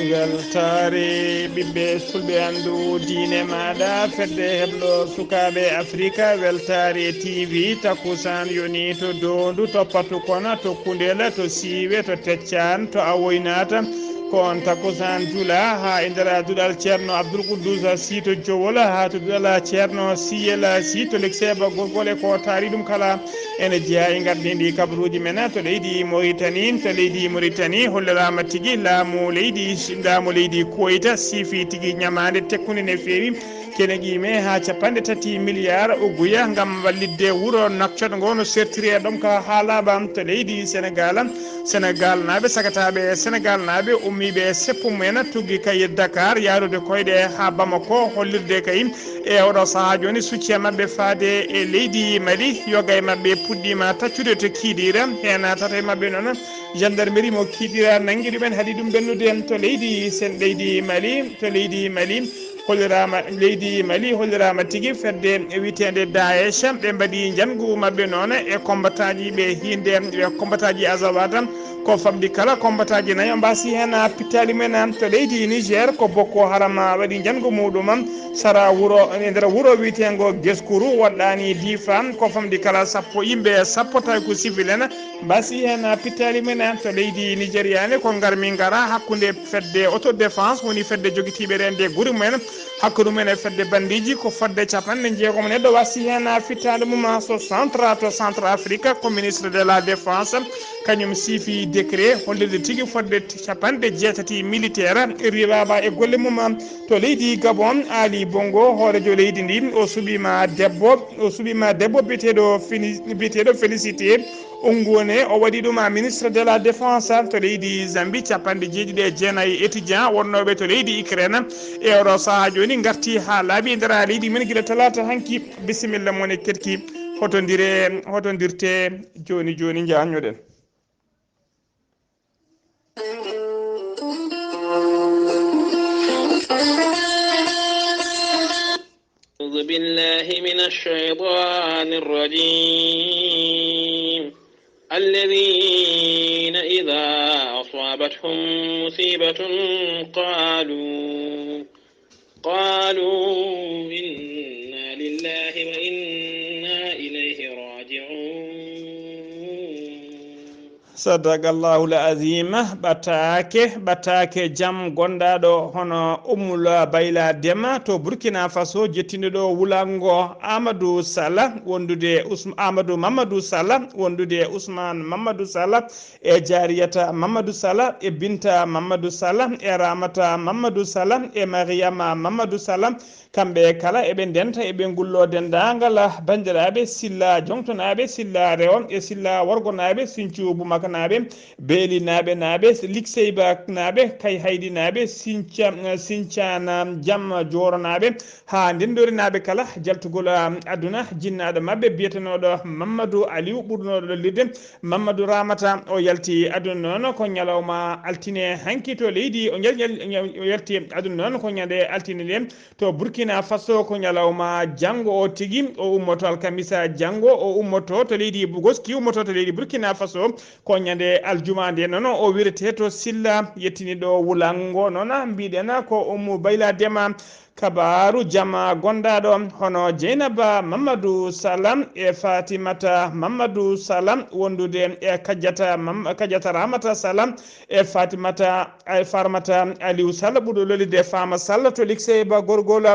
weltaare ɓiɓɓe fulɓe anndu diine maɗa fedde heɓlo sukaɓe afrique weltaare tv takkusan yoni to dondu to patu kono to kundela to siiwe to teccan to awoynata ko on takkusan juula ha e nder duɗal ceerno abdoul koudousa si to jowol ha to duɗal ceerno siyel si to lekseba gorgol e ko taari ɗum kala ene jeeya e gardidi kabaruuji men to leydi mauritanie hollirama tigui laamu leydi Koyta siifi tigui ñamade tekkude ne feewi kene qime ha 3 milliards ugguya gam wallidde wuuro nakcoto ngo no sertiri e ɗum ka haalaba to leydi sénégal naaɓe sagataɓe sénégal naaɓe ummiɓe seppu mumen tugui kay dakar yarude koyɗe ha bamako hollirde kay e oɗo saaha joni succe mabɓe faade e leydi mali yoga e mabɓe puɗɗima taccude to kiiɗira hen tata e mabɓe noon gendarmerie mo kiiɗira nangui ɗumen haadi ɗum bennude to leydi mali hollirama tigui fedde witede Daesh ɓe mbaɗi jangu mabɓe noon e combattant ji ɓe hinde e combattant ji azawata ko famɗi kala combattant ji nayi o mbasi hen pittali men to leydi Niger ko Boko Haram waɗi jangu muɗum sara wuuro e nder wuuro witego Gueskuru woɗɗani difa ko famɗi kala yimɓe sappo tawi ko civil en mbasi hen pittali men to leydi nigériane ko garmi gara hakkude fedde autodéfense woni fedde joguitiɓe rende guuri mumen hakkude mumen e fedde bandiji ko fodde 60 neɗɗo wasi hen fittade mum so centre afrique ko ministre de la défense kañum siifi décret hollirde tigui fodde 60 militaire riwaba e golle mum to leydi Gabon Ali Bongo hoorejo leydi ndi o suɓima debbo biyeteɗo félicité Ongone o waɗi ɗum ministre de la défense to leydi Zambie 9 étudiant wonnoɓe to leydi Ukraine e oɗo saaha joni garti ha laaɓi nder leydi men guila talata hanki bisimilla moon e ketki hotodirte joni jañoɗen أعوذ بالله من الشيطان الرجيم الذين إذا أصابتهم مصيبة قالوا إنا لله وإنا إليه راجعون sadakallahu l'azim ɓatake jaam gonɗaɗo hono ummul bayla dema to Burkina Faso jettinɗo wulango Amadou Sall wondude Amadou Mamadou Sall wondude Ousmane Mamadou Sall e Jariyata Mamadou Sall e Binta Mamadou Sall e Ramata Mamadou Sall e Mariama Mamadou Sall kamɓe kala eɓe ndenta eɓe gullo dendagal bandiraɓe silla jongtonaɓe silla rewo e silla worgonaɓe Sinthiou Boumakanaɓe Beeli naɓe Likseyba naɓe Kay Haydi naɓe Sinthiana Jam Joronaɓe ha ndendori naɓe kala jaltugol aduna jinnaɗo mabɓe biyetenoɗo Mamadou Aliou ɓurnoɗo lidde Mamadou Ramata o yalti aduna noon ko ñalawma altine hanki to leydi o yalti aduna noon ko ñande altine nde to Burkina Faso ko ñalawma janggo o tigui o ummoto alkamisa janggo o ummoto to leydi Bogoski ummoto to leydi Burkina Faso ko ñande aljuma nde noon o wirete to Silla yettiniɗo wulango noon mbiɗen ko Ummu Bayla Dema kabaru jama gonɗaɗo hono Dieynaba Mamadou Salam e Fatimata Mamadou Salam wondude e kadiata Ramata Salam e Farmata Aliou Sall ɓuuɗo lolide Fama Sall to Likseyba gorgol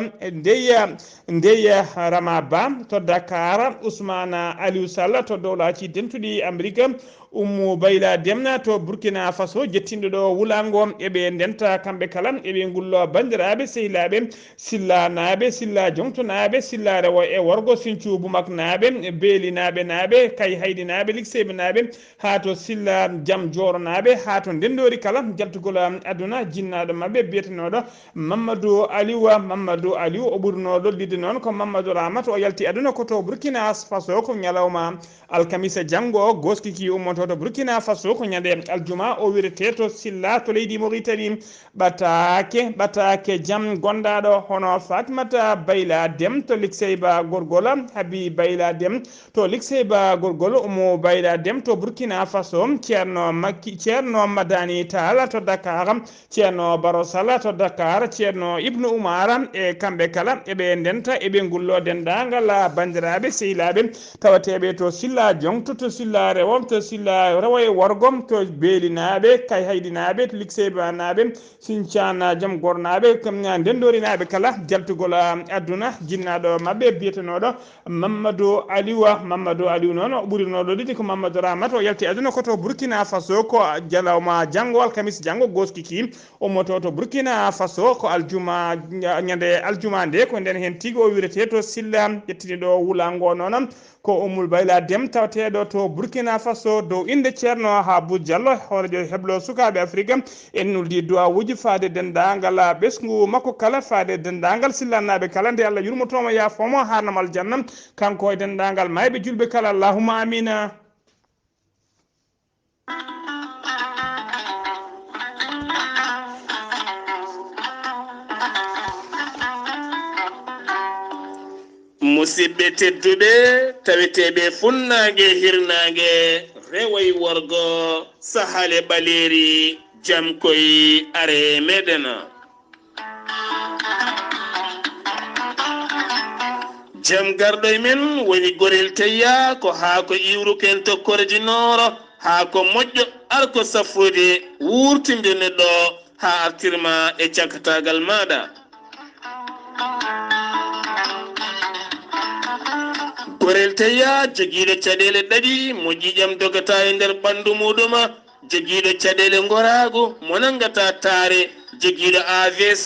ndeya Rama Ba to Dakar Ousmane Aliou Sall to dowlaci dentuɗi Amérique Ummu Bayla Demna to Burkina Faso jettinɗo ɗo wulango eɓe ndenta kamɓe kala eɓe gullo bandiraɓe sehilaɓe silla naɓe silla jongtonaɓe silla rewo e worgo Sinthiou Boumak naɓe Beeli naɓe Kay Haydi naɓe Likseyɓe naɓe ha to Silla Jam Joro naɓe ha to ndendori kala jaltugol aduna jinnaɗo mabɓe biyetenoɗo Mamadou Aliou o ɓurnoɗo lidde noon ko Mamadou Ramata o yalti aduna koto Burkina Faso ko ñalawma alkamisa janggo goskiki ummoto to Burkina Faso ko ñande aljuma o wirete to Silla to leydi Mauritanie ɓatake jam gonɗaɗo ɗo hono Fatimata Bayla Dem to Likseyba Gorgol, Habi Bayla Dem to Likseyba Gorgol, Omo Bayla Dem to Burkina Faso, Ceerno Makki Ceerno Madani Tall to Dakar, Ceerno Baro Sall to Dakar, Ceerno Ibnu Umar e kamɓe kala eɓe ndenta eɓe gullo dendagal bandiraɓe sehilaɓe tawateɓe to Silla Jongto to Silla Rewo to Silla Rewo e Worgom to Beelinaɓe kay haydinaɓe to Likseyba naɓe Sinthiane Jam Gornaɓe ndendorinaɓe kala jaltugol aduna jinnaɗo mabɓe biyetenoɗo Mamadou Aliou noon o ɓurinoɗo ɗiɗi ko Mamadou Ramata o yalti aduna koto Burkina Faso ko Ñalawma janggo alkamis janggo goskiki omoto to Burkina Faso ko aljuma ñande aljuma nde ko nden hen tigui o wirete to Silla ƴettiniɗo wulango noon ko Ummul Bayla Dem tawateɗo to Burkina Faso dow inde Ceerno Abou Diallo horejo heblo sukaɓe Afrique en nuldi duwawuji faade dendagal ɓesgu makko kala faade dendagal sillannaɓe kala nde Allah yurmotomo yafomo harnamo aljanna kanko e dendagal mayɓe julɓe kala allahumma amina. musidɓe tedduɓe taweteɓe funnague hirnague rewoy worgo sahale ɓaleri jam koye are meɗen jam garɗo e men woni gorel teyya ko haa ko iwruken tokkorji nooro haa ko moƴƴo arko saffude wurtinde neɗɗo haa artirma e cankatagal maɗa gorel teyya jogiiɗo caɗele ɗaɗi mo ƴiƴam dogata e nder ɓandu muɗuma jogiiɗo caɗele ngorago mo nangata taare jogiiɗo AVC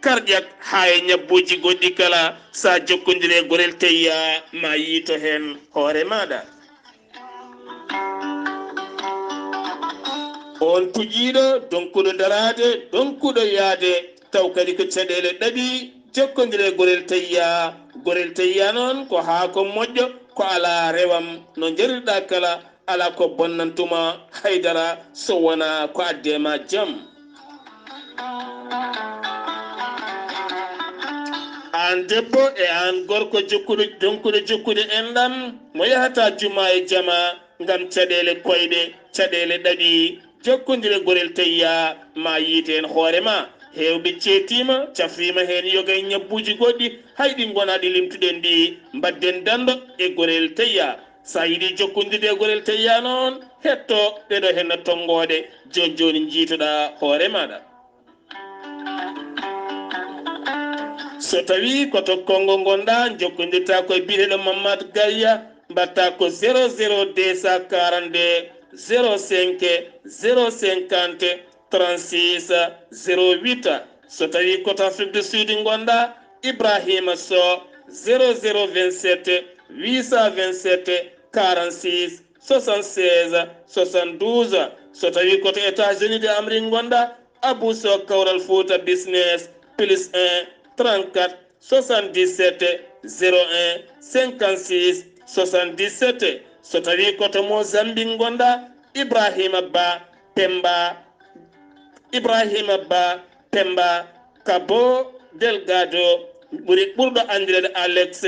karƴak haa e ñabbuji goɗɗi kala sa jokkodire gorel teyya ma yiito hen hoore maɗa on tuƴiɗo donkuɗo darade donkuɗo yaade taw kadi ko caɗele ɗaɗi jokkodire gorel teyya noon ko haa ko moƴƴo ko ala rewam no jarirɗa kala ala ko bonnantuma haydara so wona ko addema jaam an debbo e an gorko donkuɗo jokkude enɗam mo yahata juma e jama ngam caɗele koyɗe caɗele ɗaɗi jokkodire gorel teyya ma yiite hen hoorema hewɓe ceetima cafrima hen yoga e ñabbuji goɗɗi hayɗi gonaɗi limtuɗen ɗi mbadden dando e gorel teyya sa yiiɗi jokkodirde e gorel teyya noon hetto ɗeɗo henno tonggode joni joni jiitoɗa hoore maɗa so tawi ko tokkolngol gonɗa jokkodirta koye biyeteɗo Mamadou Gaya mbatta ko 00 242 05 050 36 08 so tawi koto Afrique du Sud gonɗa Ibrahima Sow 0027 827 46 76 72 so tawi koto États-Unis de Amérique gonɗa Abou Sow Kawral Fouta Business plus 1 34 77 01 56 77 so tawi koto Mozambique gonɗa Ibrahima Ba Pemba Cabo Delgado ɓurɗo andirede Alex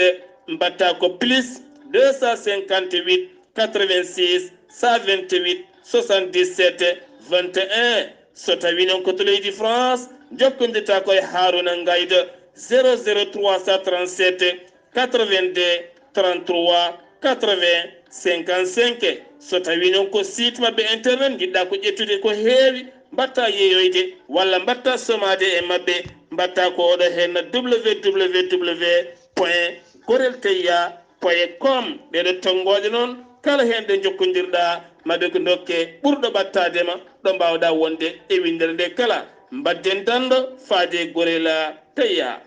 mbatta ko plus 258 86 128 77 21 so tawi noon koto leydi France jokkodirta koye Haruna Ngayda 00337 82 33 80 55 so tawi noon ko site mabɓe internet jiɗɗa ko ƴettude ko heewi mbatta yeeyoyde walla mbatta somade e mabɓe mbatta ko oɗo hen www.gorelteyya.com ɗeɗo tongoje noon kala hen ɗe jokkodirɗa maɓe ko dokke ɓurɗo ɓattadema ɗo mbawɗa wonde e windere nde kala mbadden dando faade gorela teyya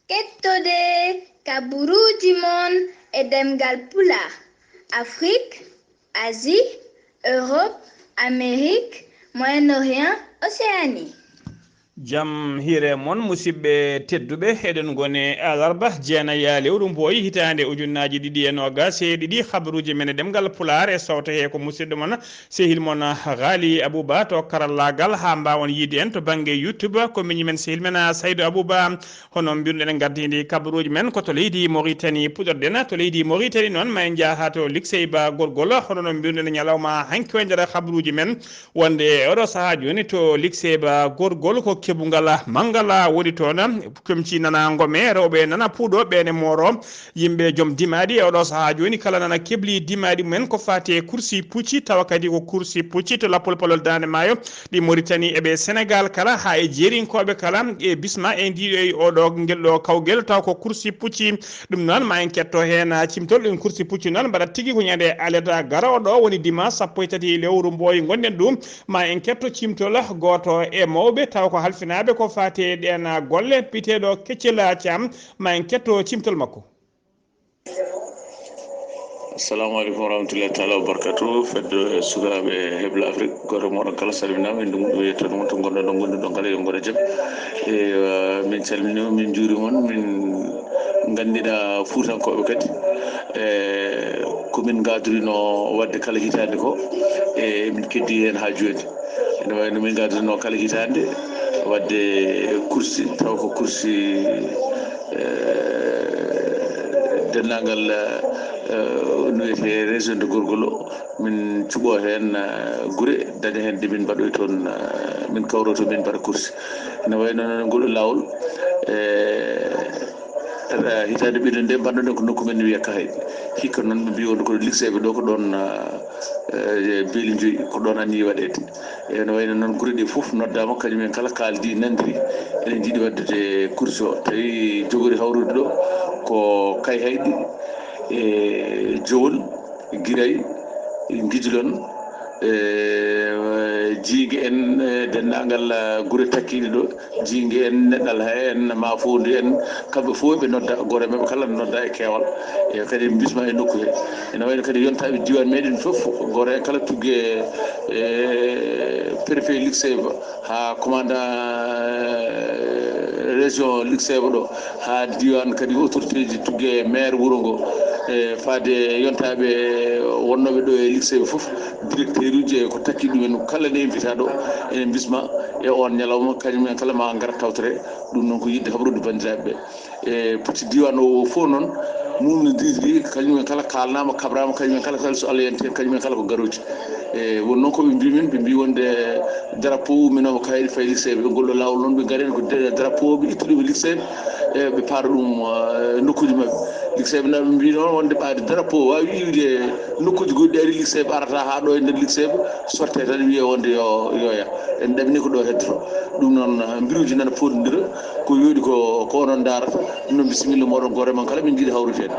kettode kabaruuji mon e ɗemngal pulaar Afrique, Asie, Europe, Amérique, Moyen-Orient, Océanie. jam hire mon musidɓe tedduɓe eɗen gone alarba jeenaya lewru mboyi hitande ujunnaji ɗiɗi e nogas e ɗiɗi habaruji men ɗemgal pulaar e sawta he ko musidɗo mon sehil mon Ghalii Abuu Bah to karallagal ha mbawon yiide en to banggue YouTube ko miñi men sehil men Saydou Abou Bah hono mbirɗen gardidi kabaruji men ko to leydi Mauritanie puɗorɗen to leydi Mauritanie noon ma en jaaha to liksey ba gorgol hono no mbirɗen ñalawma hanki o nder habaruji men wonde oɗo saaha joni to liksey ba gorgol ko keɓugala mangala woni toon komci nana ngome rewɓe nana puuɗo ɓene moro yimɓe joom dimaɗi e oɗo saaha joni kala nana keɓli dimaɗi mumen ko fati kursi pucci tawa kadi ko kursi pucci to lappol palol dande maayo ɗi Mauritanie eɓe Sénégal kala ha e jeerinkoɓe kala e bisma e ndiɗo e oɗo guel ɗo kawguel taw ko kursi pucci ɗum noon ma en ketto hen cimtol ɗum kursi pucci noon mbaɗa tigui ko ñande aleda garowo ɗo woni dimanche 13 lewru mboyi gonɗen ɗum ma en ketto cimtol goto e mawɓe taw ko halfinaɓe ko fati ɗen golle biteɗo Keccel Thiam ma en ketto cimtol makko. assalamu aleykum warahmatullahi taala wabarakatu fedde sukaɓe heble afrique goto moɗon kala salminama en ɗum wiyete ɗum to gonɗo ɗo gonɗi ɗon kala yo goɗo jaam e min calminima min juurimon min gandina fuutankoɓe kadi komin gadorino wadde kala hitande ko e min keddi hen ha joni ene wayno min gadorino kala hitande wadde kursi taw ko kursi dennangal no wiyete région de gorgolo min cuɓo hen guure daña hen de min mbaɗoy toon min kawro to min mbaɗa kursi ene wayno noon ngol lawol hitande ɓiɗo nde mbanɗoɗen ko nokku men wiya Kahayɗe hikka noon ɓe mbi wonde ko ligseɓe ɗo ko ɗon beeli joyyi ko ɗon anni waɗede ene wayno noon guure ɗe foof noddama kañumen kala kaldi nandiri enen jiiɗi waddede kursi o tawi jogori hawrude ɗo ko Kahayɗe e Dewle Guiray Guijlon jiigue en dennangal guure takkiɗe ɗo jiigue en neɗɗal ha en Mafoudi en kamɓe fof ɓe nodda goore mabɓe kala nodda e keewal e kadi bisma e nokku he ene wayno kadi yontaɓe diwan meɗen foof goore en kala tuggue préfet lycée ha commandant région lycée ɗo ha diwan kadi autorité ji tuggue maire wuuro ngo e faade yontaɓe wonnoɓe ɗo e lycée foof directeur uji ko takki ɗumen kala nde invita ɗo enen bisma e on ñalawma kañumen kala ma gara tawtere ɗum noon ko yidde habrude bandiraɓeɓe e poti diwan o fof noon mumno didiri kañumen kala kalnama kabrama kañumen kala so Allah yanti kañumen kala ko garoji e won noon koɓe mbimin ɓe mbi wonde drapeau umminomo Kahayɗe fayi lycée ɓe golɗo lawol noon ɓe gaaren ko drapeau ɓe ittuɗuɓe lycée e ɓe paara ɗum nokkuji mabɓe lycée ɓe naɓe mbi noon wonde ɓaade drapeau wawi iwde nokkuji goɗɗi ari lycée ɓe arata ha ɗo e nder lycée ɓe sorte tan wiye wonde yoya en ɗamini ko ɗo heddoto ɗum noon mbiruji nana fotodira ko yooɗi ko onon darata ɗum noon bisimilla moɗon goore mon kala min jiiɗi hawrude hen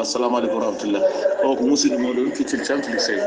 assalamu aleykum warahmatullah o ko musidɗo moɗon Keccel Thiam to lycée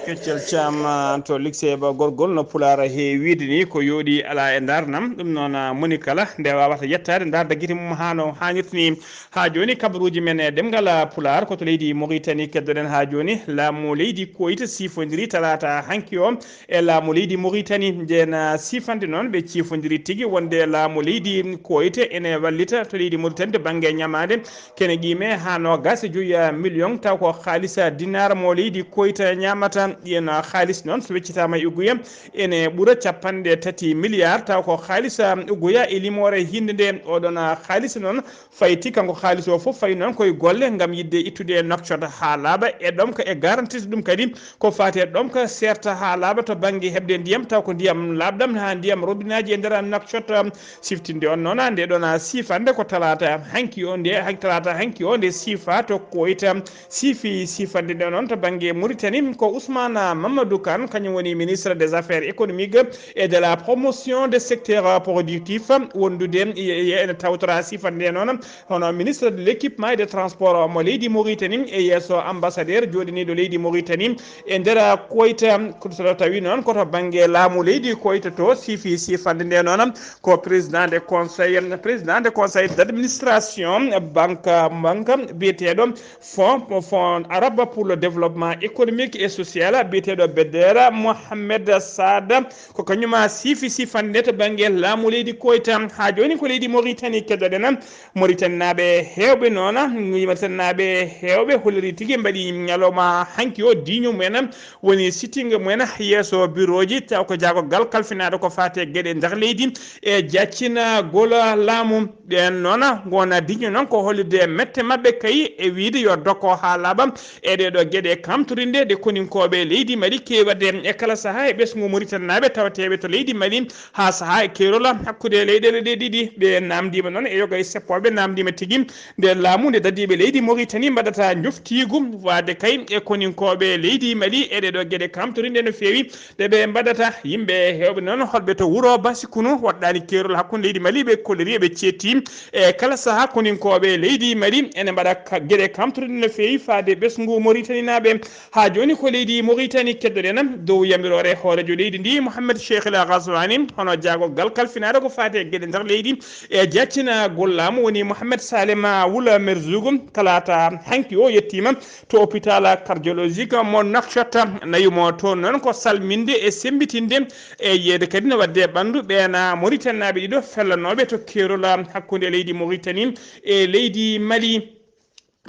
Keccel Thiam to lycée ba gorgol no pulaar heewide ni ko yooɗi ala e darnam ɗum noon moni kala nde wawata yettade darda guite mum hano hannirtini ha joni kabaruji men e ɗemgal pulaar koto leydi Mauritanie keddoɗen ha joni laamu leydi Koyta sifodiri talata hanki o e laamu leydi Mauritanie nden sifande noon ɓe cifodiri tigui wonde laamu leydi Koyta ene wallita to leydi Mauritanie to banggue ñamade kene qime ha nogas e joyi million taw ko haalisa dinar mo leydi Koyta ñamata yen haalis noon so weccitama e uguya ene ɓuura 3 milliards taw ko haalisa uguya e limore hinde nde oɗon haalis noon fayti kanko haalis o foof fayi noon koye golle gam yidde ittude nokcoto ha laaɓa e ɗom ko e garantide ɗum kadi ko fati e ɗom ko serta ha laaɓa to banggue heɓde ndiyam taw ko ndiyam labɗam ha ndiyam robineji e nder nokcoto siftinde on noon nde ɗon sifande ko talata hanki o nde talata hanki o nde sifa to Koyta sifi sifande nde noon to banggue Mauritanie ko Ousmane Mamadou Kane kañum woni ministre des affaires économiques et de la promotion des secteurs productifs wondude ene tawtora sifande nde noon hono ministre de l' équipement et des transport mo leydi Mauritanie e yesso ambassadeur joɗiniɗo leydi Mauritanie e nder Koyta so tawi noon koto banggue laamu leydi Koyta to sifi sifande nde noon ko président de conseil d'administration banque biyeteɗo fond arabe pour le développement économique et social biyeteɗo Beddera Mohamed Sada ko kañuma sifi sifande to banggue laamu leydi Koyta ha joni ko leydi Mauritanie keddoɗen Mauritanie naɓe hewɓe noon Mauritanie naɓe hewɓe holliri tigui mbaɗi ñalawma hanki o diño mumen woni sitting mumen yesso bureau ji taw ko jagogal kalfinaɗo ko fate gueɗe nder leydi e jaccina gola laamu ɓen noon gona diño noon ko hollide mette mabɓe kayi e wiide yo dokko ha laaɓa e ɗeɗo gueɗe kamtorinde de koninkoɓe leydi Mali kewade e kala saaha e ɓesgu Mauritanie naɓe tawateɓe to leydi Mali ha saaha e kerola hakkude leyɗele ɗe ɗiɗi ɓe namdima noon e yoga e seppoɓe namdima tigui nde laamu nde dadiɓe leydi Mauritanie mbaɗata joftigu wade kay e koninkoɓe leydi Mali e ɗeɗo gueɗe kamtorinde no fewi ɗeɓe mbaɗata yimɓe hewɓe noon holɓe to wuuro Basikunu waɗɗani kerol hakkude leydi Mali ɓe kolleri ɓe cetti e kala saaha koninkoɓe leydi Mali ene mbaɗa gueɗe kamtorinde no fewi fade ɓesgu Mauritanie naɓe ha joni ko leydi Mauritanie keddoɗen dow yamirore hoorejo leydi ndi Mouhamed Cheikh El Ghazouani hono jagogal kalfinaɗo ko fate gueɗe nder leydi e jaccina gollamu woni Mouhamed Salema Wula Merzougou talata hanki o yettima to hôpital cardiologique mo Nouakchott nayumo toon noon ko salminde e sembitinde e yeyde kadi ne wadde ɓandu ɓeena Mauritanie naɓe ɗiɗo fellanoɓe to kerola hakkude leydi Mauritanie e leydi Mali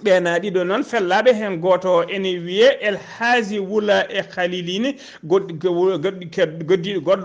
ɓeena ɗiɗo noon fellaɓe hen goto ene wiye El Haji Wula e Khalilini goɗɗo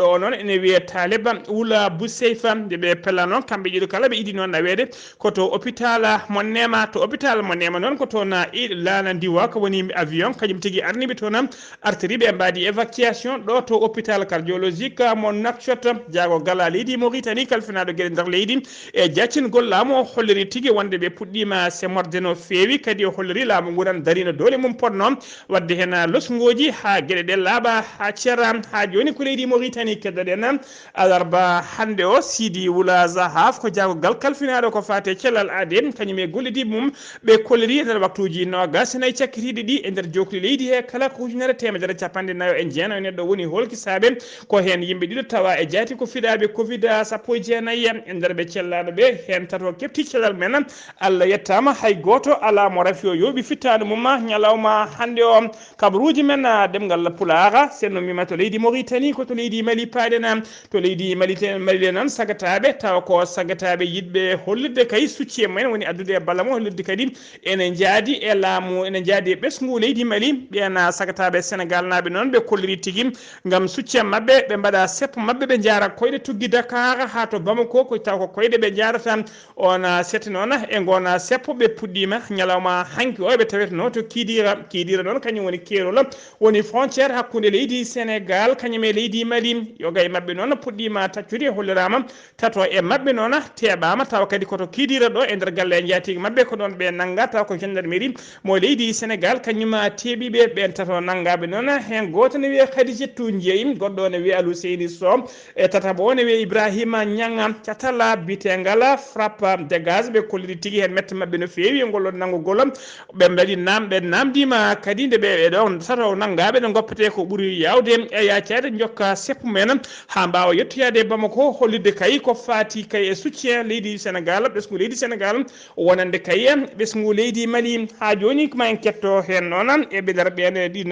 o noon ene wiye Taliba Wula Bousseyfa nde ɓe pella noon kamɓe ɗiɗo kala ɓe idi noon nawede koto hôpital mo Nema to hôpital mo Nema noon ko toon laana ndiwa ko woni avion kañum tigui arniɓe toon artiri ɓe mbaɗi évacuation ɗo to hôpital cardiologique mo Nouakchott jagogal leydi Mauritanie kalfinaɗo gueɗe nder leydi e jaccingol laamu o holliri tigui wonde ɓe puɗɗima semmorde no fewi kadi o holliri laamu ngu tan darino dole mum ponno wadde hen losgoji ha gueɗe ɗe laaɓa ha ceera ha joni ko leydi Mauritanie keddoɗen alarba hannde o Sidi Wula Zahaf ko jagogal kalfinaɗo ko fate Cellal AD kañum e gollediɓe mum ɓe kolliri e nder waktuji nogas nayyi cakkitiɗi ɗi e nder jokli leydi he kala ko ujunere temedere capanɗe nayo e jeenayi neɗɗo woni holkisaɓe ko hen yimɓe ɗiɗo tawa e jaati ko fiɗaɓe Covid sappo e jeenayyi e nder ɓe cellaɗo ɓe hen tato kefti cellal men Allah yettama hay goto ala mo rafi o yooɓi fittade mum ñalawma hannde o kabaruuji men ɗemngal pulaar senno mima to leydi Mauritanie ko to leydi Mali paaɗen to leydi Mali noon sagataɓe tawa ko sagataɓe yiɗɓe hollirde kay succi e mumen woni addude e balla mum hollirde kadi ene jaadi e laamu ene jaadi e ɓesgu leydi Mali ɓen sagataɓe Sénégal naɓe noon ɓe kolliri tigui gam succi mabɓe ɓe mbaɗa seppo mabɓe ɓe jaara koyɗe tuggi Dakar ha to Bamako ko taw ko koyɗe ɓe jarata on sette noon e gona seppo ɓe puɗɗima ñalawma hanki o ɓe taweteno to Kidira noon kañum woni kerol woni frontiére hakkude leydi Sénégal kañum e leydi Mali yoga e mabɓe noon puɗɗima taccude hollirama tato e mabɓe noon teɓama tawa kadi koto Kidira ɗo e nder galle jaatigui mabɓe ko ɗon ɓe nangga taw ko gendarmerie mo leydi Sénégal kañum teeɓiɓe ɓen tato nanggaɓe noon hen goto ne wiye Khadijatou Ndiaye goɗɗo ne wiye Alou Seyni Sow e tataɓo o ne wiye Ibrahima Niang catala bitegal frappe de gaz ɓe kolliri tigui hen mette mabɓe no fewi e ngol nanggugol ɓe mbaɗi ɓe namdima kadi nde ɓe ɗon tato nanggaɓe ɗe goppete ko ɓuuri yawde e yaccede jokka seppu men ha mbawa yettoyade Bamako hollirde kay ko fati kay e soutien leydi Sénégal ɓesgu leydi Sénégal wonande kay ɓesgu leydi Mali ha joni ma en ketto hen noon e ɓeɗar ɓen ɗin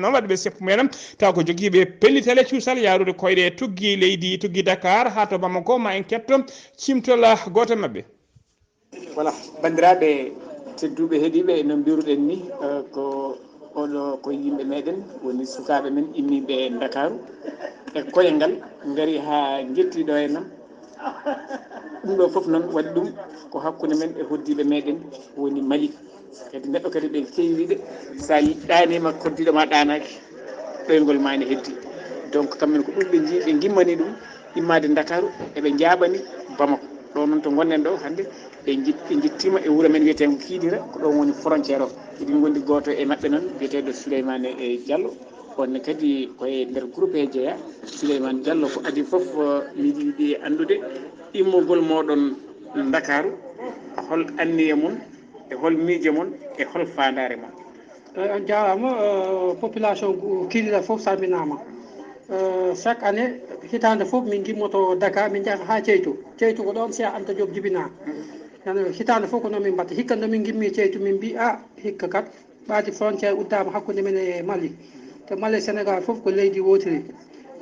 noon waɗɓe seppu men taw ko joguiɓe pellitale cuusal yarude koyɗe tuggi Dakar ha to Bamako ma en ketto cimtol goto mabɓe. Voilà bandiraɓe tedduɓe heeɗiɓe no mbiruɗen ni ko oɗo ko yimɓe meɗen woni sukaɓe men immiɓe Dakaru e koye ngal gaari ha jettiɗo e nam ɗum ɗo foof noon waɗi ɗum ko hakkude men e hoddiɓe meɗen woni Mali kadi neɗɗo kadi ɓe kewiɗe sa ɗanima koddiɗo ma ɗanaki ɗoygol ma ne heddi donc kamɓen ko ɗum ɓe jii ɓe gimmani ɗum immade Dakaru eɓe jaɓani Bamako ɗo noon to gonɗen ɗo hannde ɓe jittima e wuuro men wiyeten ko Kidira ko ɗon woni frontiére o eɗin gondi goto e mabɓe noon biyeteɗo Souleymane e Diallo onne kadi koye nder groupe e jeeya Souleymane Diallo ko adi foof miɗi yiiɗi andude immogol moɗon Dakaru hol anniya mum e hol miije mon e hol faandare mon. On jarama population Kidira fof salminama. Chaque année hitande fof min gimmoto Dakar min jaha ha Ceytu ko ɗon Cheikh Anta Diop jibina hitande fof ko noon min mbatta hikka nde min gimmi Ceytu min mbi hikka kat ɓaati frontiére uddama hakkude men e Mali te Mali e Sénégal fof ko leydi wotiri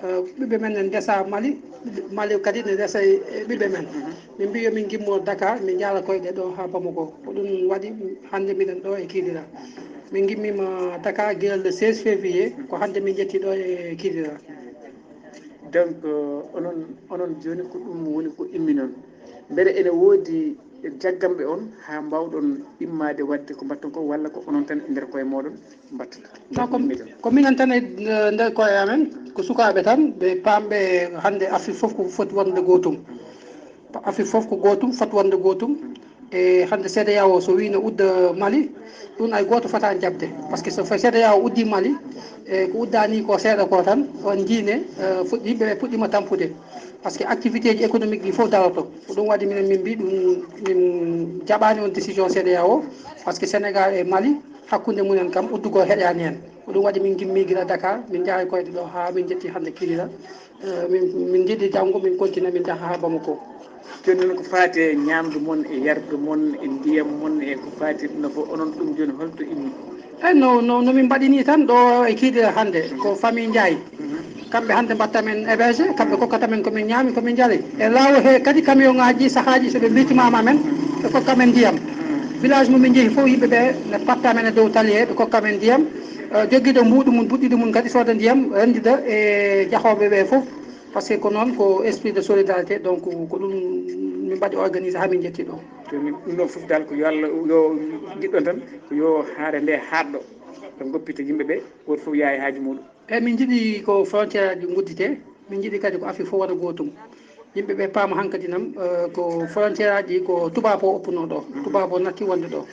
ɓiɓɓe men ne ndesa Mali kadi ne ndesa ɓiɓɓe men min mbi yomin gimmo Dakar min jaara koyɗe ɗo ha Bamako ko ɗum waɗi hande miɗen ɗo e Kidira min gimmima Dakar guilal le 16 février ko hande min jetti ɗo e Kidira. Donc onon joni ko ɗum woni ko immi noon beele ene woodi jaggamɓe on ha mbawɗon immade wadde ko mbatton ko walla ko onon tan e nder koye moɗon mbattata ko minen tan e nder koye amen ko sukaɓe tan ɓe pamɓe hande Afrique foof ko foti wonde gotum Afrique foof ko gotum foti wonde gotum e hande CEDEAO so wi no udda Mali ɗum ay goto fota jabde par ce que so CEDEAO uddi Mali e ko uddani ko seeɗa ko tan on jiine yimɓeɓe puɗɗima tampude par ce que activité ji économique ɗi fof daroto ko ɗum waɗi minen min mbi ɗum min jaɓani on décision CEDEAO par ce que Sénégal e Mali hakkude mumen kam uddugo heeƴani hen ko ɗum waɗi min gimmi guila Dakar min jaari koyɗe ɗo ha min jetti hande Kidira min jiiɗi janggo min continue min jaha ha Bamako. joni noon ko faati e ñamdu mon e yardu mon e ndiyam mon e ko faati ɗum fof onon ɗum joni holto immi? no min mbaɗini tan ɗo e Kidira hande ko famille Ndiaye kamɓe hande mbatta men hébergé kamɓe kokkata men komin ñaami komin jaari e laawo he kadi camion ngaji sahaji soɓe birtimama men ɓe kokka men ndiyam village momin jeehi fof yimɓeɓe ne patta men e dow tali he ɓe kokka men ndiyam jogguiɗo mbuuɗu mum buɗɗiɗo mum kadi sooda ndiyam rendida e jahoɓeɓe fof par ce que ko noon ko esprit de solidarité donc ko ɗum min mbaɗi organisé ha min jetti ɗo. joni ɗum ɗon foof dal ko yo Allah yo jiɗɗon tan ko yo haare nde haɗɗo ɓe goppita yimɓeɓe goto foof yaha e haaji muɗum. eyyi min jiiɗi ko frontiére aji guddite min jiiɗi kadi ko Afrique fof waɗa gotum yimɓeɓe paama hankkadi nam ko frontiére aji ko tubabo o oppuno ɗo tubabo natti wonde ɗo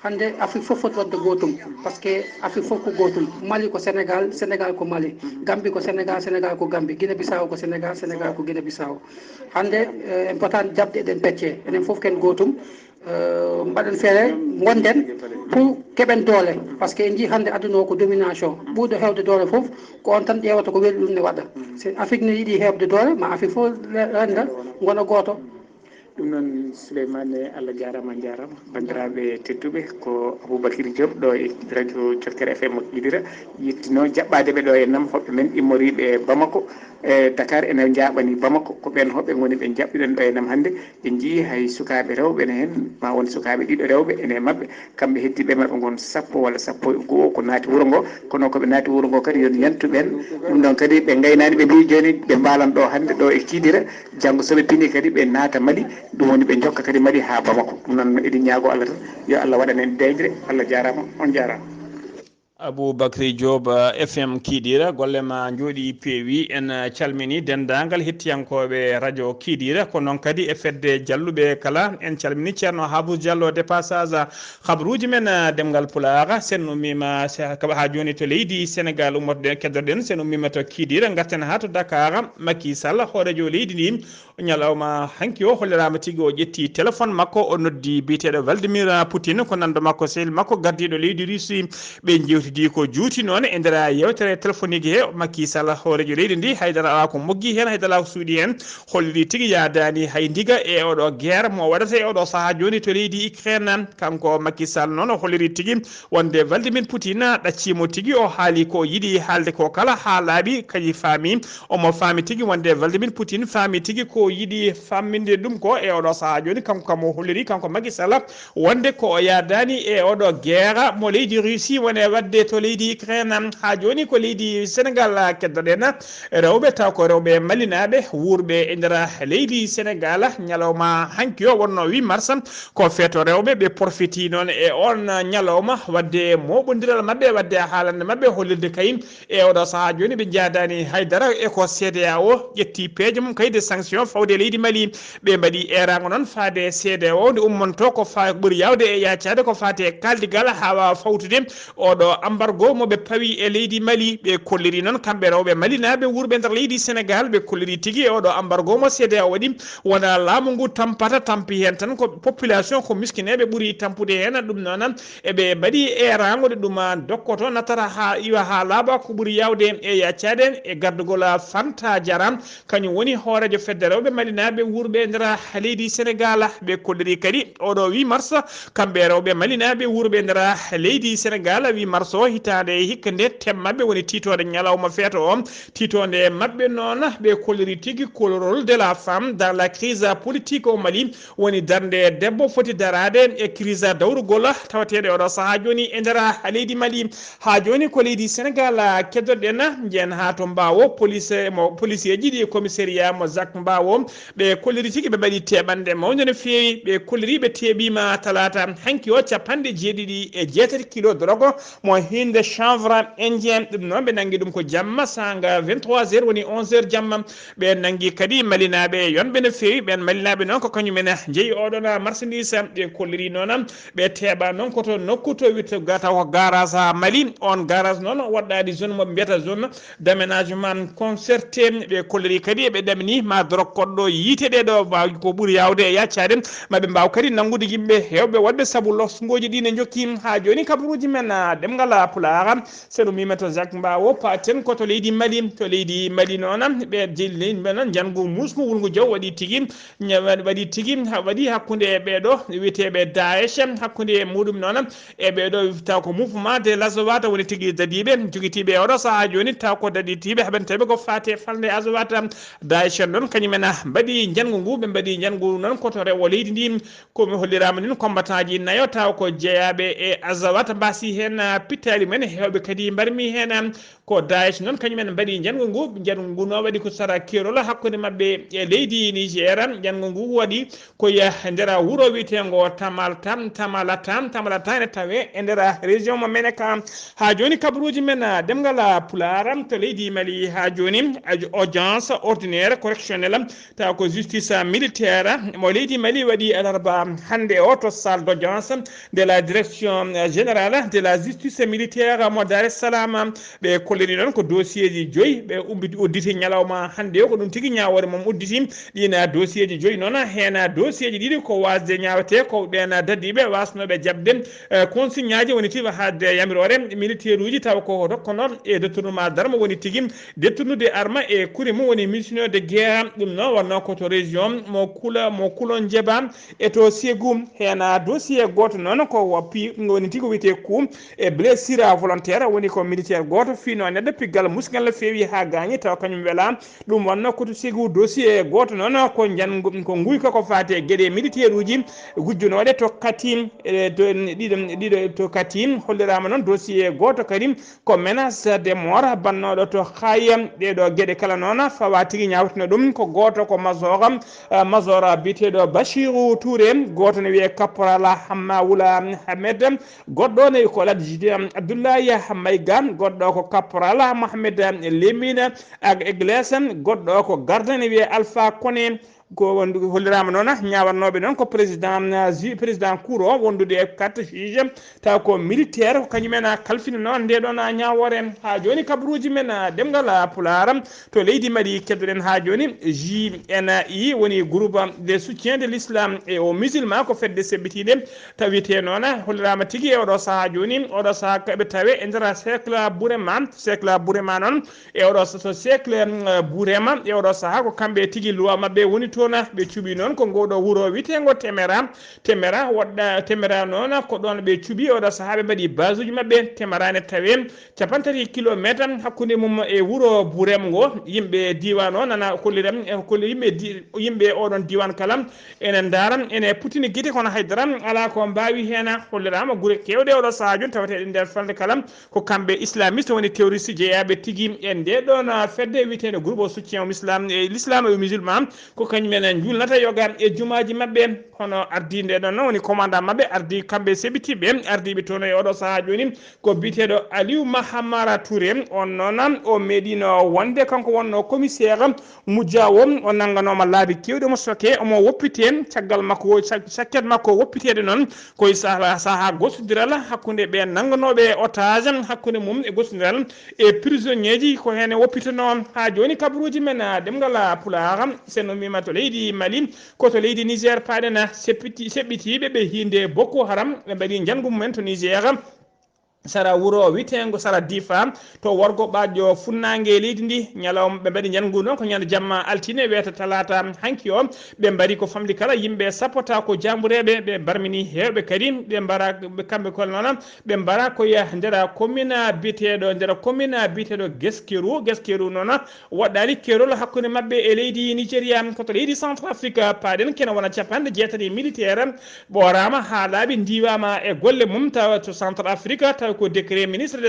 hande Afrique fof foti wadde gotum par ce que Afrique fof ko gotum Mali ko Sénégal Sénégal ko Mali Gambie ko Sénégal Sénégal ko Gambie Guinée Bissau ko Sénégal Sénégal ko Guinée Bissau hande important jabde eɗen pecce enen fof ken gotum mbaɗen feere gonden pour keɓen doole par ce que en jii hande aduna o ko domination ɓuuɗo hewde doole fof ko on tan ƴewata ko weeli ɗum ne waɗa so Afrique ne yiiɗi hewde doole ma Afrique fof renda gona goto. ɗum noon Souleymane Allah jarama jarama bandiraɓe tedduɓe ko Aboubacry Diop ɗo e radio Jokkere FM Kidira yettino jaɓɓade ɓe ɗo e nam hoɓɓe men immoriɓe e Bamako e Dakar ene jaɓani Bamako ko ɓen hoɓɓe goni ɓe jaɓɓiɗen ɗo e nam hannde ɓe jii hay sukaɓe rewɓe ne hen ma won sukaɓe ɗiɗo rewɓe ene mabɓe kamɓe heddiɓe mabɓe gon sappo walla sappo e goho ko naati wuuro ngo kono koɓe naati wuuro ngo kadi yon yantuɓen ɗum ɗon kadi ɓe gaynani ɓe mbi joni ɓe mbalan ɗo hannde ɗo e Kidira janggo soɓe pini kadi ɓe naata Mali ɗum woni ɓe jokka kadi Mali ha Bamako ɗum noon eɗen ñaago Allah tan yo Allah waɗan en deydre Allah jarama on jarama. Aboubacry Diop FM Kidira gollema jooɗi peewi en calmini dendagal hettiyankoɓe radio Kidira ko noon kadi e fedde jalluɓe kala en calmini ceerno Habou Diallo de passage kabaruuji men ɗemngal pulaar sen ummima ha joni to leydi Sénégal ummorde keddoɗen sen ummima to Kidira garten ha to Dakar Macky Sall hoorejo leydi ndi ñalawma hanki o hollirama tigui o ƴetti téléphone makko o noddi biteɗo Vladimir Poutine ko nando makko sehil makko gardiɗo leydi Russie ɓe jewtidi ko juuti noon e nder yewtere téléphonique he Macky Sall hoorejo leydi ndi haydara ala ko moggi hen haydara ko suuɗi hen holliri tigui yadani hay ndiga e oɗo guerre mo waɗata e oɗo saaha joni to leydi Ukraine kanko Macky Sall noon o holliri tigui wonde Vladimir Poutine ɗaccimo tigui o haali ko yiiɗi haalde ko kala ha laaɓi kadi faami omo faami tigui wonde Vladimir Poutine faami tigui ko yiiɗi famminde ɗum ko e oɗo saaha joni kanko kam o holliri kanko Macky Sall wonde ko o yadani e oɗo guerre mo leydi Russie wone wadde to leydi Ukraine ha joni ko leydi Sénégal keddoɗen rewɓe taw ko rewɓe malinaɓe wurɓe e nder leydi Sénégal ñalawma hanki o wonno 8 mars ko feeto rewɓe ɓe profiti noon e on ñalawma wadde moɓodiral mabɓe wadde haalande mabɓe hollirde kayim e oɗo saaha joni ɓe jadani haydara e ko CEDEAO ƴetti peeje mum kayde sanction fawde leydi Mali ɓe mbaɗi erago noon faade CEDEAO nde ummonto ko ɓuuri yawde e yaccade ko fate kaldigal ha wawa fawtude oɗo embargo moɓe pawi e leydi Mali ɓe kolliri noon kamɓe rewɓe malinaɓe wurɓe nder leydi Sénégal ɓe kolliri tigui e oɗo embargo mo CEDEAO waɗi wona laamu ngu tampata tampi hen tan ko population ko miskineɓe ɓuuri tampude hen ɗum noon eɓe mbaɗi erago de ɗum dokkoto natara ha iwa ha laaɓa ko ɓuuri yawde e yaccade e gardugol Fanta Diaram kañum woni hoorejo fedde rewɓe malinaɓe wurɓe nder leydi Sénégal ɓe kolliri kadi oɗo 8 mars kamɓe rewɓe malinaɓe wurɓe nder leydi Sénégal 8 mars o hitande hikka nde temmaɓe woni titode ñalawma feeto o titode mabɓe noon ɓe kolliri tigui ko le rôle de la femme dans la crise politique au Mali woni darde debbo foti darade e crise dawrugol tawateɗe oɗo saaha joni e nder leydi Mali ha joni ko leydi Sénégal keddoɗen jen ha to Mbawo police ji ɗi commissariat mo Zac Mbawo ɓe kolliri tigui ɓe mbaɗi teɓande mawde no fewi ɓe kolliri ɓe teɓima talata hanki o jeeɗiɗi kilo drogue mo hinde chanvre indien ɗum noon ɓe nangui ɗum ko jamma sanga 23h woni 11h jamma ɓe nangui kadi malinaɓe yonɓe no fewi ɓen malinaɓe noon ko kañumen jeeyi oɗon marchandise ɓe kolliri noon ɓe teeɓa noon koto nokku to witta gata ko garage Mali on garage noon waɗɗadi zone moɓe mbiyata zone d'aménagement concerté ɓe kolliri kadi ɓe ɗamini ma drogue koɗɗo yiite ɗeɗo mbawi ko ɓuuri yawde e yaccade maɓe mbaw kadi nanggude yimɓe hewɓe wadde saabu losgoji ɗi ne jokki ha joni kabaruuji men ɗemngal pulaar seɗum mima to Zac Mbawo paten koto leydi Mali noon ɓe jilli noon jangu musmo wulgu jaw waɗi tigui waɗi hakkude ɓeɗo wiyeteɓe Daesh hakkude muɗum noon e ɓeɗo taw ko mouvement de l'Azawat woni tigui dadiɓe joguitiɓe oɗo saaha joni taw ko daditiɓe haɓen tawi ko fate falde Azawat Daesh noon kañumen mbaɗi jangu ngu ɓe mbaɗi jangu noon koto rewo leydi ndi komi hollirama nin combattant ji nayo taw ko jeeyaɓe e Azawat mbasi hen pittali men hewɓe kadi mbarmi hen ko Daesh noon kañumen mbaɗi jangu ngu no waɗi ko sara kerol hakkude mabɓe e leydi Niger jangu ngu waɗi koye nder wuuro wiyetego Tamalatam ene tawe e nder région mo mene ka ha joni kabaruji men ɗemngal pulaar to leydi Mali ha joni audience ordinaire correctionnel taw ko justice militaire mo leydi Mali waɗi alarba hannde o to salle d'audience de la direction générale de la justice militaire mo Dar es Salaam ɓe kolliri noon ko dossier ji 5 ɓe udditi ñalawma hannde o ko ɗum tigui ñawore mom udditi ɗina dossier ji 5 noon hen dossier ji ɗiɗi ko wasde ñawete ko ɓen dadiɓe wasnoɓe jabde consigne aji woni tigui hadde yamirore militaire uji taw ko rokkono e détournement d'arme woni tigui détournude arme e kuuri mum woni munition de guerre ɗum noon wonno koto région mo kulon jeeba e to Ségou hen dossier goto noon ko wappi woni tigui wiyete coup e blessure volontaire woni ko militaire goto fino neɗɗo piggal musgal no fewi ha gañi taw kañum weela ɗum wonno koto Ségou dossier goto noon ko ko guyka ko fate gueɗe militaire uji gujjunoɗe to Katim ɗiɗo to Katim hollirama noon dossier goto kadi ko menace de mort bannoɗo to Khayam ɗeɗo gueɗe kala noon fawa tigui ñawtino ɗum ko goto ko major biteɗo Bachirou Touré goto ne wiye caporal Hammaoula Hamed goɗɗo ne ko ladjide Abdoulaye Maygan goɗɗo ko caporal Mohamed Lemina ak Eglesan goɗɗo ko garde ne wiye Alpha Koné ko hollirama noon ñawannoɓe noon ko président cour o wondude e carte juge taw ko militaire ko kañumen kalfina noon ndeɗon ñawore ha joni kabaruji men ɗemngal pulaar to leydi Mali keddoɗen ha joni JNI woni groupe de soutien de l'islam et aux musulmans ko fedde sebbitiɗe tawite noon hollirama tigui e oɗo saaha joni oɗo saaha kaɓe tawe e nder cercle Bourema noon e oɗo so cercle Bourema e oɗo saaha ko kamɓe tigui loi mabɓe woni toon ɓe cuuɓi noon ko ngoɗo wuuro witego temera woɗɗa temera noon ko ɗon ɓe cuuɓi oɗo saaha ɓe mbaɗi base uji mabɓe temerane tawe 30 kilométre hakkude mum e wuuro Bourem ngo yimɓe diwan o nana kolliram yimɓe oɗon diwan kala ene daara ene putini guite kono haydara ala ko mbawi hen hollirama guure kewɗe oɗo saaha joni tawateɗe nder falde kala ko kamɓe islamiste woni terroriste jeeyaɓe tigui e ndeɗon fedde witede groupe au soutien au islam et l'islam et aux musulmans ko kañumen julnata yoga e jumaji mabɓe hono ardinde ɗon woni commandant mabɓe ardi kamɓe seɓitiɓe ardiɓe toon e oɗo saaha joni ko biteɗo Aliou Mahamara Touré on noon o meeɗino wonde kanko wonno commissaire Moudiawo o nangganoma laabi kewɗi mo soke omo woppite caggal makko sakket makko woppitede noon koye saaha gostodiral hakkude ɓe nangganoɓe otage hakkude mum e gostodiral e prisonnier ji ko hen woppitano ha joni kabaruuji men ɗemngal pulaar sen mima to leydi Mali koto leydi Niger paɗen seɓɓitiɓe ɓe hinde Boko Haram ɓe mbaɗi janggu mumen to Niger sara wuro witengo sara difa to worgo ɓaƴƴo funnangue leydi ndi ñalawma ɓe mbaɗi jangu noon ko ñande jamma altine wiyata talata hanki o ɓe mbari ko famdi kala yimɓe sappota ko jambureɓe ɓe barmini hewɓe kadi ɓe mbara kamɓe kol noon ɓe mbara koye nder commune biteɗo gueskeru noon waɗɗani kerol hakkude mabɓe e leydi Nigéria koto leydi Centrafrique paɗen kene wona capanɗe jeetati militaire ɓorama ha laaɓi ndiwama e golle mum tawa to Centrafrique taw ko décret ministre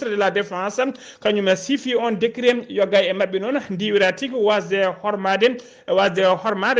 de la défense kañum sifi on décret yoga e mabɓe noon ndiwira tigui wasde hormade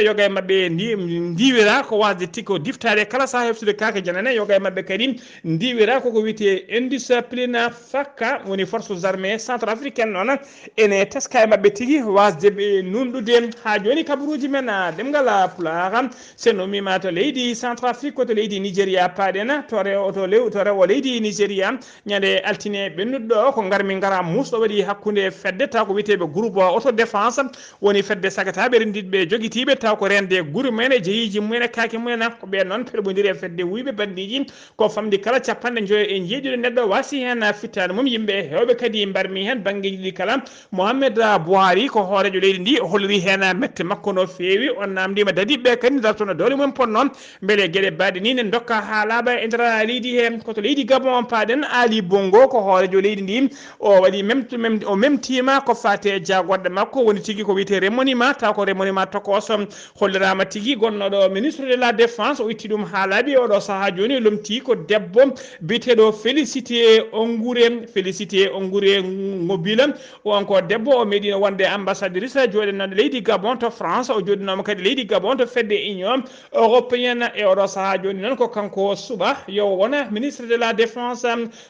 yoga e mabɓe ndiwira ko wasde tigui ko diftade kala sa heftude kake janane yoga e mabɓe kadi ndiwira koko wiyete indiscipline fakka woni forces armées centrafricaine noon ene teska e mabɓe tigui wasde ɓe numɗude ha joni kabaruji men ɗemngal pulaar sen umima to leydi Centrafrique koto leydi Nigéria paɗen to rewo leydi Nigéria ñande altine ɓennuɗo ko garmi gara musɗo waɗi hakkude fedde taw ko witeɓe groupe autodéfense woni fedde sagataɓe rendiɓe joguitiɓe taw ko rende guure mumen e jeyiji mumen e kake mumen ko ɓen noon peɗoɓodiri e fedde wuyɓe bandiji ko famdi kala capanɗe joyo e jeeɗiɗo neɗɗo wasi hen fittade mum yimɓe hewɓe kadi mbarmi hen banggueji ɗi kala Mohamed Bouhari ko hoorejo leydi ndi holliri hen mette makko no fewi on namdima dadiɓe kadi dartono dowle mumen pon noon beele gueɗe baɗe ni ne dokka ha laaɓa e nder leydi he koto leydi Gabon paɗen Ali Bongo ko hoorejo leydi ndi o waɗi o memtima ko fate jagoɗɗe makko woni tigui ko wiyete remoniement taw ko remoniement tokoso hollirama tigui gonnoɗo ministre de la défense o itti ɗum ha laaɓi oɗo saaha joni lomti ko debbo biteɗo Félicité Ongure mobile on ko debbo o meeɗino wonde ambassadrice joɗennoɗo leydi Gabon to France o joɗinoma kadi leydi Gabon to fedde union européenne e oɗo saaha joni noon ko kanko suɓa yo wona ministre de la défense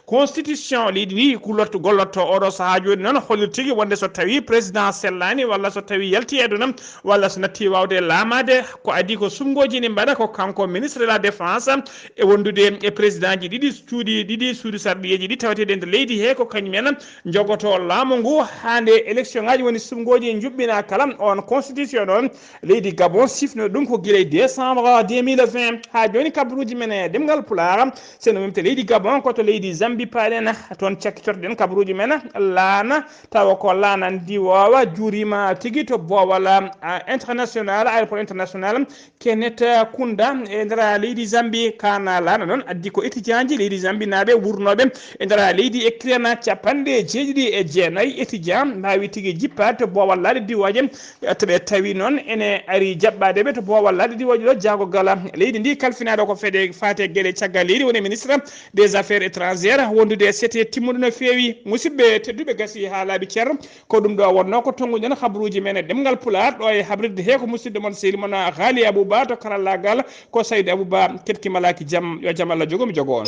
constitution leydi ndi gollotto oɗo saaha joni noon hollir tigui wonde so tawi président sellani walla so tawi yalti e aduna walla so natti wawde laamade ko adi ko sumgoji ne mbaɗa ko kanko ministre de la défense e wondude e président ji ɗiɗi suudu sarɗiyeji ɗi tawatede nder leydi he ko kañumen jogoto laamu ngu hande élection ngaji woni sumgoji juɓɓina kala on constitution ɗon leydi Gabon sifno ɗum ko guilay décembre 2020 ha joni kabaruji men e ɗemngal pulaar seno mimte leydi Gabon koto leydi Zambie paɗen toon cakkitorɗen kabaruji men laana tawa ko laana ndiwowa juurima tigui to boowal international aéroport international Kenneth Kunda e nder leydi Zambie kana laana noon addi ko étudiant ji leydi Zambie naaɓe wurnoɓe e nder leydi Ukraine capanɗe jeeɗiɗi e jeenayyi étudiant mbawi tigui jippade to boowal laaɗe diwoje toɓe tawi noon ene ari jaɓɓadeɓe to boowal laaɗe diwoje ɗo jagogala leydi ndi kalfinaɗo ko fate gueɗe caggal leydi woni ministre des affaires étrangères wondude sete timmuɗo no fewi musidɓe tedduɓe gasi ha laaɓi ceerno ko ɗum ɗo wonno ko tonguɗen habaruji men e ɗemngal pulaar ɗo e habridde he ko musidɗo moon sehli moon Ghalii Abuu Bah to karallagal ko Saydou Abou Bah ketkimalaki jaam yo jaam Allah jogo mi jogo on